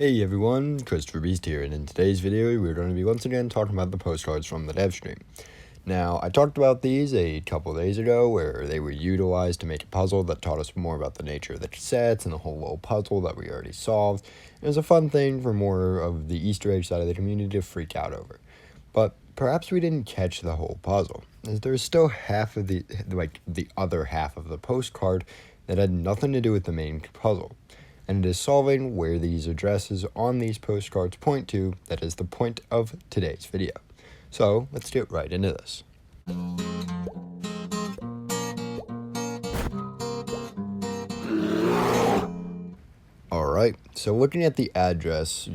Hey everyone, Christopher Beast here, and in today's video we're going to be once again talking about the postcards from the dev stream. Now, I talked about these a couple days ago where they were utilized to make a puzzle that taught us more about the nature of the cassettes and the whole little puzzle that we already solved. It was a fun thing for more of the Easter egg side of the community to freak out over. But perhaps we didn't catch the whole puzzle, as there's still half of the other half of the postcard that had nothing to do with the main puzzle. And it is solving where these addresses on these postcards point to that is the point of today's video. So let's get right into this. Alright, so looking at the address,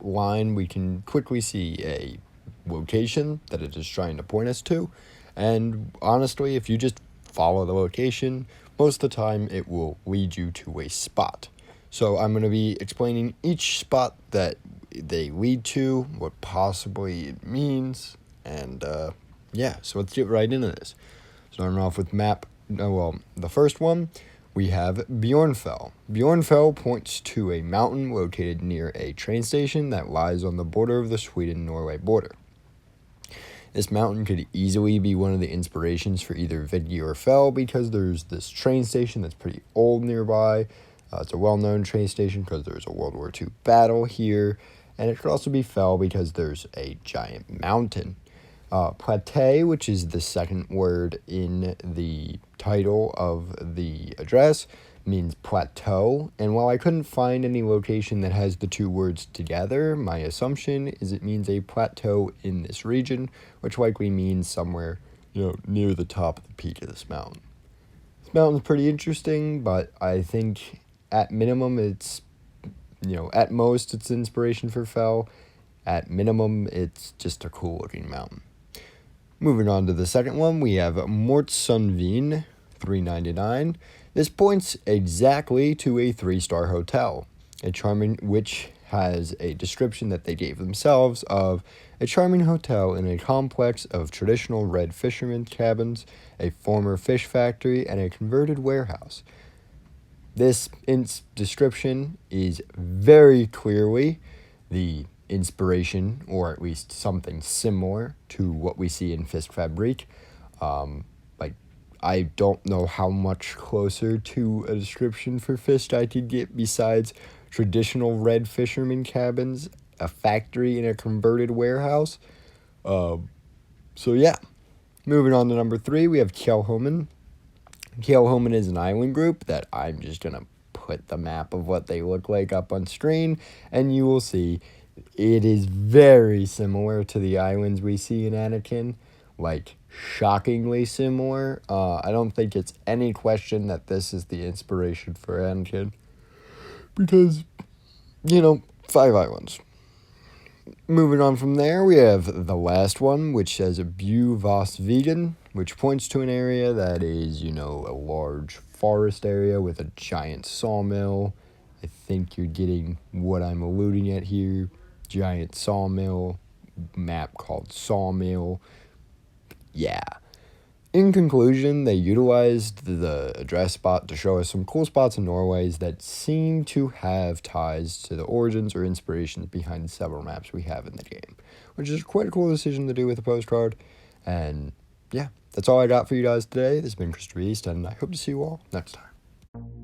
line, we can quickly see a location that it is trying to point us to. And honestly, if you just follow the location, most of the time it will lead you to a spot. So I'm going to be explaining each spot that they lead to, what possibly it means, and so let's get right into this. Starting off with the first one, we have Bjrnfell. Bjrnfell points to a mountain located near a train station that lies on the border of the Sweden-Norway border. This mountain could easily be one of the inspirations for either Vigor or Fell because there's this train station that's pretty old nearby. It's a well-known train station because there's a World War II battle here, and it could also be Fell because there's a giant mountain. Plateau, which is the second word in the title of the address, means plateau, and while I couldn't find any location that has the two words together, my assumption is it means a plateau in this region, which likely means somewhere, near the top of the peak of this mountain. This mountain's pretty interesting, but I think at minimum, it's, at most, it's inspiration for Fell. At minimum, it's just a cool-looking mountain. Moving on to the second one, we have Mortsund, 399. This points exactly to a 3-star hotel, which has a description that they gave themselves of a charming hotel in a complex of traditional red fishermen cabins, a former fish factory, and a converted warehouse. This description is very clearly the inspiration, or at least something similar to what we see in Fisk Fabrique. I don't know how much closer to a description for fish I could get besides traditional red fisherman cabins, a factory, and a converted warehouse. Moving on to number 3, we have Kelhoman. Kelhoman is an island group that I'm just going to put the map of what they look like up on screen, and you will see it is very similar to the islands we see in Anakin, shockingly similar. I don't think it's any question that this is the inspiration for Anakin, because, 5 islands. Moving on from there, we have the last one, which says Bjrnfell, which points to an area that is, a large forest area with a giant sawmill. I think you're getting what I'm alluding at here. Giant sawmill, map called Sawmill. Yeah. In conclusion, they utilized the address spot to show us some cool spots in Norway that seem to have ties to the origins or inspirations behind several maps we have in the game, which is quite a cool decision to do with a postcard. And yeah, that's all I got for you guys today. This has been Christopher East, and I hope to see you all next time.